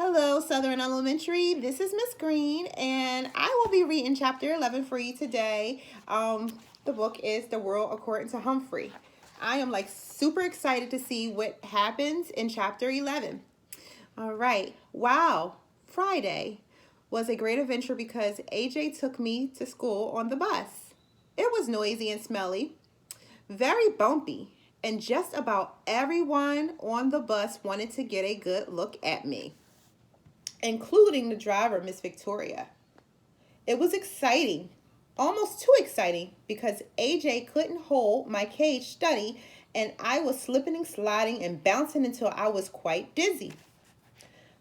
Hello, Southern Elementary. This is Miss Green, and I will be reading chapter 11 for you today. The book is The World According to Humphrey. I am super excited to see what happens in chapter 11. All right. Wow. Friday was a great adventure because AJ took me to school on the bus. It was noisy and smelly, very bumpy, and just about everyone on the bus wanted to get a good look at me, including the driver, Miss Victoria. It was exciting, almost too exciting, because AJ couldn't hold my cage steady and I was slipping and sliding and bouncing until I was quite dizzy.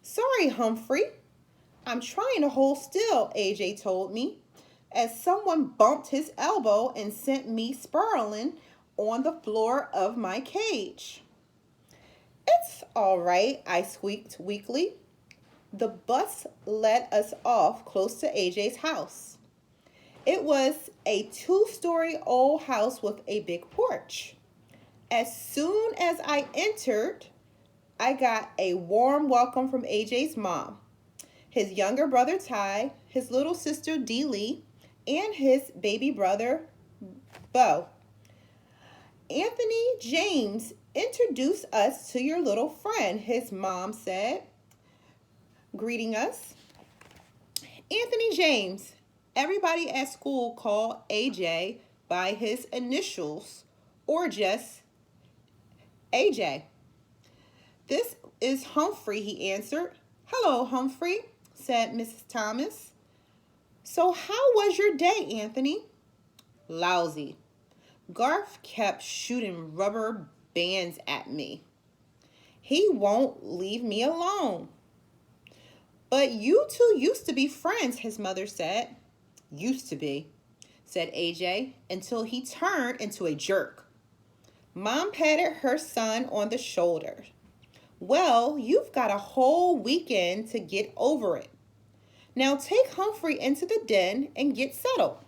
Sorry, Humphrey. I'm trying to hold still, AJ told me, as someone bumped his elbow and sent me spiraling on the floor of my cage. It's all right, I squeaked weakly. The bus let us off close to AJ's house. It was a 2-story old house with a big porch. As soon as I entered, I got a warm welcome from AJ's mom, his younger brother Ty, his little sister Dee Lee, and his baby brother Bo. Anthony James, introduce us to your little friend, his mom said, greeting us. Anthony James. Everybody at school called AJ by his initials or just AJ. This is Humphrey, he answered. Hello, Humphrey, said Mrs. Thomas. So how was your day, Anthony? Lousy. Garth kept shooting rubber bands at me. He won't leave me alone. But you two used to be friends, his mother said. Used to be, said AJ, until he turned into a jerk. Mom patted her son on the shoulder. Well, you've got a whole weekend to get over it. Now take Humphrey into the den and get settled.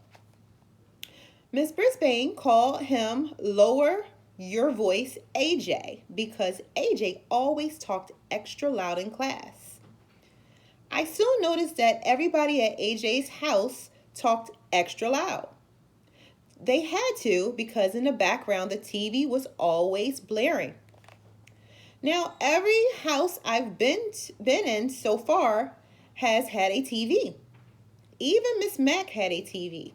Miss Brisbane called him Lower Your Voice AJ because AJ always talked extra loud in class. I soon noticed that everybody at AJ's house talked extra loud. They had to because in the background the TV was always blaring. Now every house I've been in so far has had a TV. Even Miss Mac had a TV.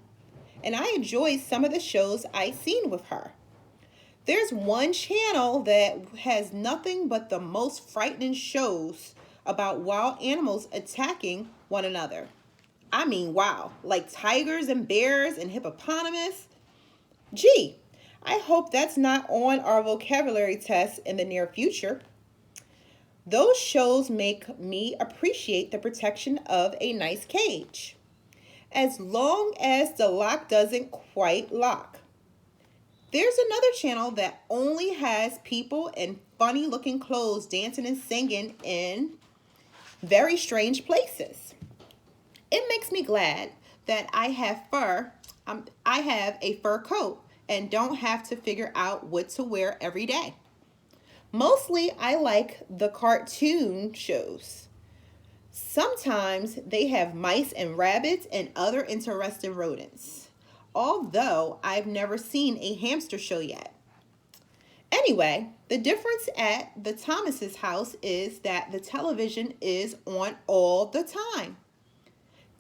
And I enjoyed some of the shows I'd seen with her. There's one channel that has nothing but the most frightening shows about wild animals attacking one another. I mean, wow, like tigers and bears and hippopotamus. Gee, I hope that's not on our vocabulary test in the near future. Those shows make me appreciate the protection of a nice cage, as long as the lock doesn't quite lock. There's another channel that only has people in funny looking clothes dancing and singing in very strange places. It makes me glad that I have a fur coat and don't have to figure out what to wear every day. Mostly I like the cartoon shows. Sometimes they have mice and rabbits and other interesting rodents, although I've never seen a hamster show yet. Anyway, the difference at the Thomas's house is that the television is on all the time.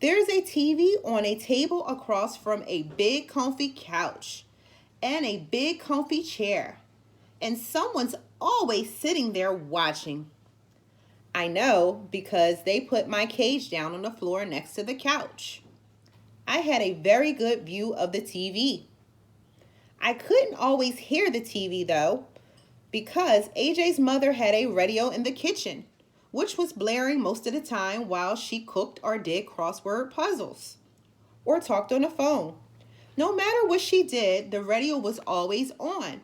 There's a TV on a table across from a big comfy couch and a big comfy chair, and someone's always sitting there watching. I know because they put my cage down on the floor next to the couch. I had a very good view of the TV. I couldn't always hear the TV though, because AJ's mother had a radio in the kitchen, which was blaring most of the time while she cooked or did crossword puzzles or talked on the phone. No matter what she did, the radio was always on.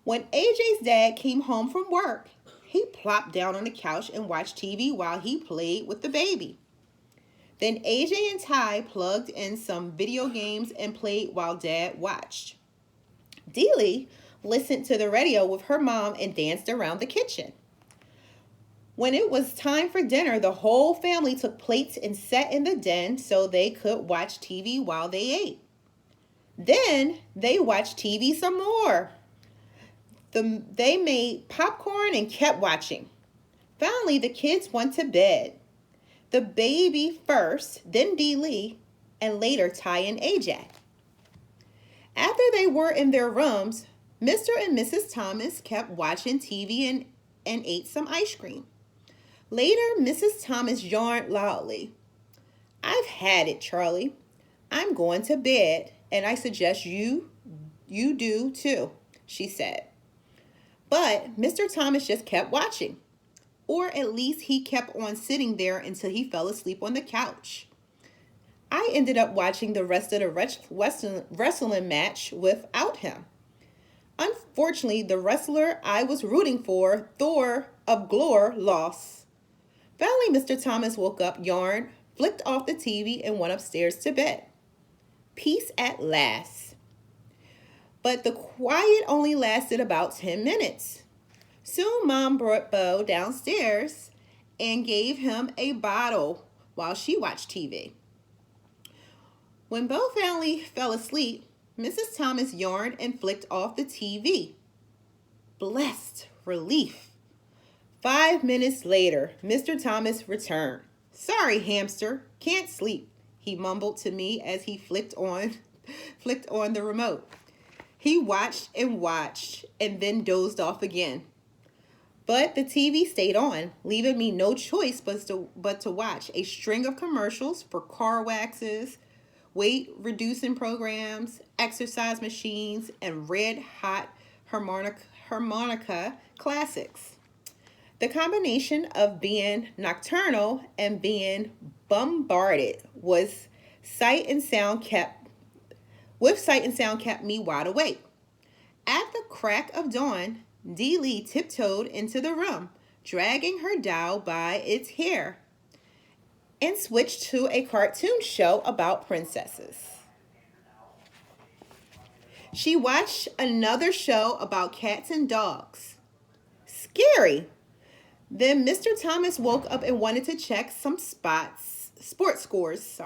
When AJ's dad came home from work, he plopped down on the couch and watched TV while he played with the baby. Then AJ and Ty plugged in some video games and played while Dad watched. Dealey listened to the radio with her mom and danced around the kitchen. When it was time for dinner, the whole family took plates and sat in the den so they could watch TV while they ate. Then they watched TV some more. They made popcorn and kept watching. Finally, the kids went to bed. The baby first, then Dee Lee, and later Ty and AJ. After they were in their rooms, Mr. and Mrs. Thomas kept watching TV and ate some ice cream. Later, Mrs. Thomas yawned loudly. "I've had it, Charlie. I'm going to bed, and I suggest you do too," she said. But Mr. Thomas just kept watching. Or at least he kept on sitting there until he fell asleep on the couch. I ended up watching the rest of the wrestling match without him. Unfortunately, the wrestler I was rooting for, Thor of Glore, lost. Finally, Mr. Thomas woke up, yawned, flicked off the TV, and went upstairs to bed. Peace at last. But the quiet only lasted about 10 minutes. Soon, Mom brought Bo downstairs and gave him a bottle while she watched TV. When Bo finally fell asleep, Mrs. Thomas yawned and flicked off the TV. Blessed relief. 5 minutes later, Mr. Thomas returned. "Sorry, hamster, can't sleep," he mumbled to me as he flicked on the remote. He watched and then dozed off again. But the TV stayed on, leaving me no choice but to watch a string of commercials for car waxes, weight-reducing programs, exercise machines, and red-hot harmonica classics. The combination of being nocturnal and being bombarded with sight and sound kept me wide awake. At the crack of dawn, Dee Lee tiptoed into the room, dragging her doll by its hair, and switched to a cartoon show about princesses. She watched another show about cats and dogs. Scary. Then Mr. Thomas woke up and wanted to check some sports scores.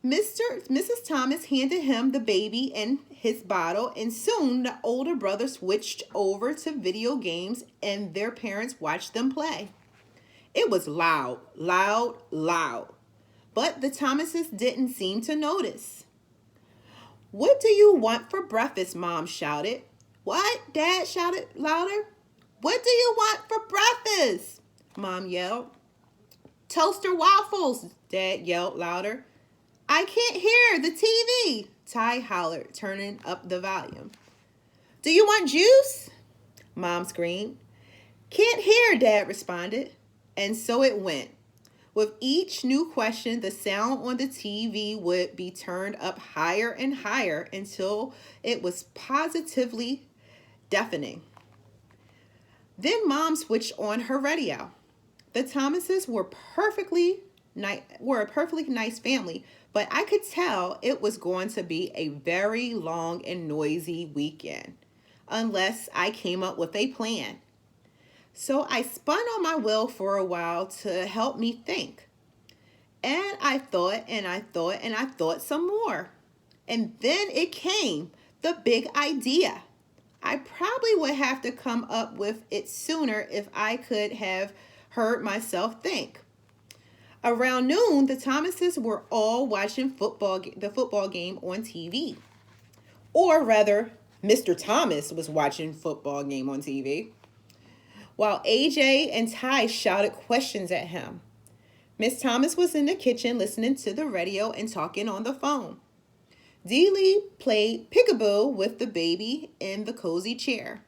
Mrs. Thomas handed him the baby and his bottle, and soon the older brother switched over to video games and their parents watched them play. It was loud, loud, loud. But the Thomases didn't seem to notice. "What do you want for breakfast?" Mom shouted. "What?" Dad shouted louder. "What do you want for breakfast?" Mom yelled. "Toaster waffles," Dad yelled louder. "I can't hear the TV," Ty hollered, turning up the volume. "Do you want juice?" Mom screamed. "Can't hear," Dad responded. And so it went. With each new question, the sound on the TV would be turned up higher and higher until it was positively deafening. Then Mom switched on her radio. The Thomases were a perfectly nice family, but I could tell it was going to be a very long and noisy weekend, unless I came up with a plan. So I spun on my wheel for a while to help me think. And I thought and I thought and I thought some more. And then it came, the big idea. I probably would have to come up with it sooner if I could have heard myself think. Around noon, the Thomases were all watching the football game on TV. Or rather, Mr. Thomas was watching football game on TV, while AJ and Ty shouted questions at him. Miss Thomas was in the kitchen listening to the radio and talking on the phone. Dee Lee played peekaboo with the baby in the cozy chair.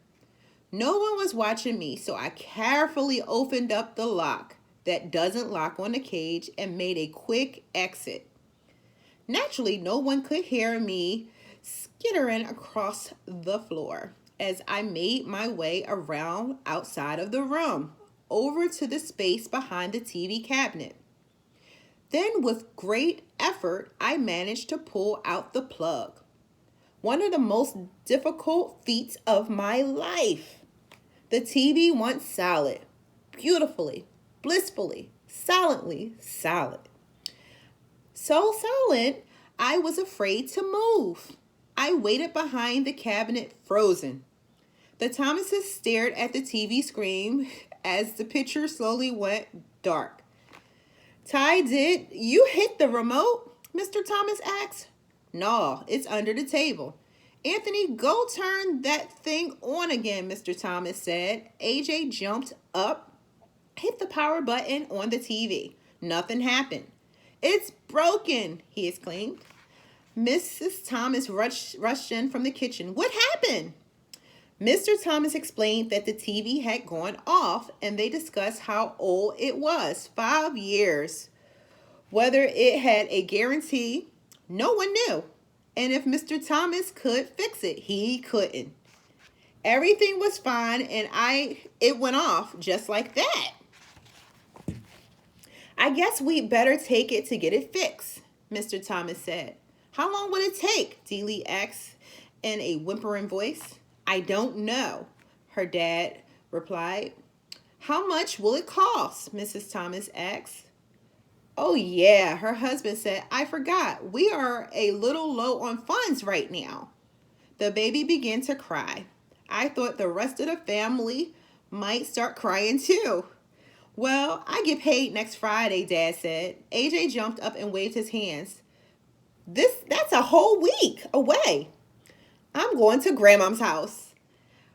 No one was watching me, so I carefully opened up the lock that doesn't lock on the cage and made a quick exit. Naturally, no one could hear me skittering across the floor as I made my way around outside of the room, over to the space behind the TV cabinet. Then, with great effort, I managed to pull out the plug. One of the most difficult feats of my life. The TV went solid, beautifully, blissfully, silently silent. So silent, I was afraid to move. I waited behind the cabinet, frozen. The Thomases stared at the TV screen as the picture slowly went dark. Ty, did you hit the remote? Mr. Thomas asked. No, it's under the table. Anthony, go turn that thing on again, Mr. Thomas said. AJ jumped up, hit the power button on the TV. Nothing happened. It's broken, he exclaimed. Mrs. Thomas rushed in from the kitchen. What happened? Mr. Thomas explained that the TV had gone off, and they discussed how old it was, 5 years. Whether it had a guarantee, no one knew. And if Mr. Thomas could fix it, he couldn't. Everything was fine, and it went off just like that. I guess we'd better take it to get it fixed, Mr. Thomas said. How long would it take? Dealey asked in a whimpering voice. I don't know, her dad replied. How much will it cost? Mrs. Thomas asked. Oh yeah, her husband said, I forgot. We are a little low on funds right now. The baby began to cry. I thought the rest of the family might start crying too. Well, I get paid next Friday, Dad said. AJ jumped up and waved his hands. That's a whole week away. I'm going to Grandma's house.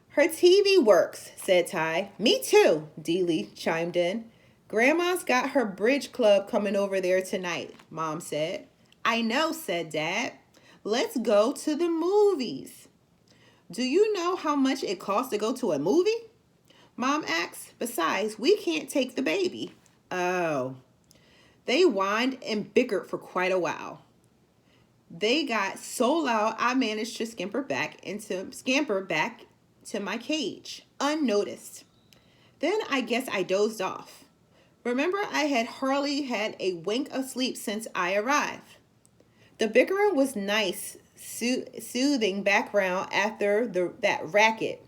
Her TV works, said Ty. Me too, Dealey chimed in. Grandma's got her bridge club coming over there tonight, Mom said. I know, said Dad. Let's go to the movies. Do you know how much it costs to go to a movie? Mom asked. Besides, we can't take the baby. Oh. They whined and bickered for quite a while. They got so loud I managed to scamper back to my cage, unnoticed. Then I guess I dozed off. Remember, I had hardly had a wink of sleep since I arrived. The bickering was nice, soothing background after that racket.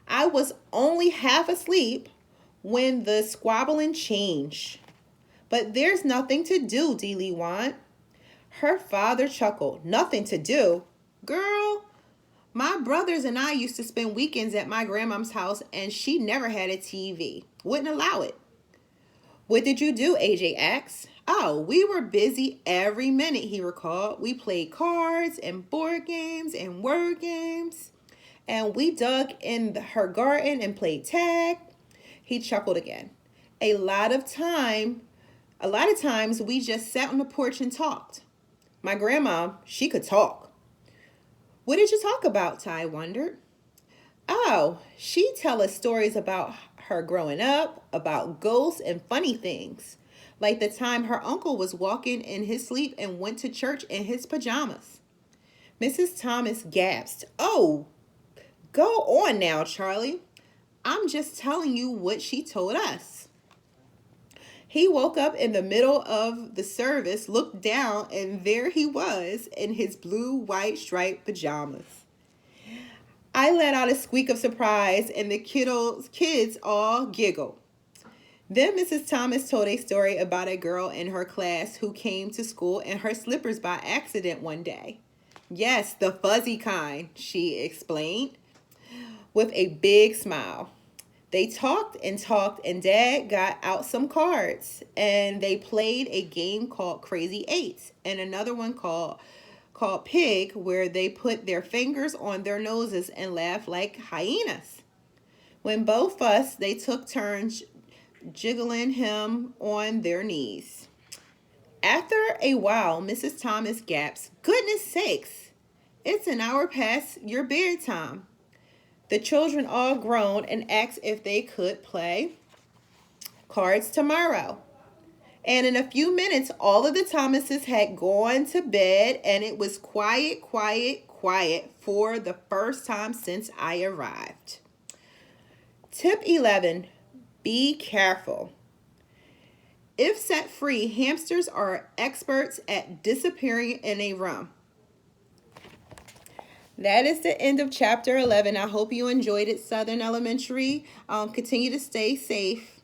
I was only half asleep when the squabbling changed. But there's nothing to do, Dealey whined. Her father chuckled. Nothing to do? Girl, my brothers and I used to spend weekends at my grandma's house, and she never had a TV. Wouldn't allow it. What did you do? AJ asked. Oh, we were busy every minute, he recalled. We played cards and board games and word games. And we dug in her garden and played tag. He chuckled again. A lot of times we just sat on the porch and talked. My grandma, she could talk. What did you talk about? Ty wondered. Oh, she'd tell us stories about her growing up, about ghosts and funny things. Like the time her uncle was walking in his sleep and went to church in his pajamas. Mrs. Thomas gasped. Oh, go on now, Charlie. I'm just telling you what she told us. He woke up in the middle of the service, looked down, and there he was in his blue-white striped pajamas. I let out a squeak of surprise, and the kids all giggled. Then Mrs. Thomas told a story about a girl in her class who came to school in her slippers by accident one day. Yes, the fuzzy kind, she explained, with a big smile. They talked, and Dad got out some cards, and they played a game called Crazy Eights, and another one called Pig, where they put their fingers on their noses and laughed like hyenas. When both fussed, they took turns jiggling him on their knees. After a while, Mrs. Thomas gasped, "Goodness sakes, it's an hour past your bedtime." The children all groaned and asked if they could play cards tomorrow. And in a few minutes, all of the Thomases had gone to bed, and it was quiet for the first time since I arrived. Tip 11, be careful. If set free, hamsters are experts at disappearing in a room. That is the end of chapter 11. I hope you enjoyed it, Southern Elementary. Continue to stay safe.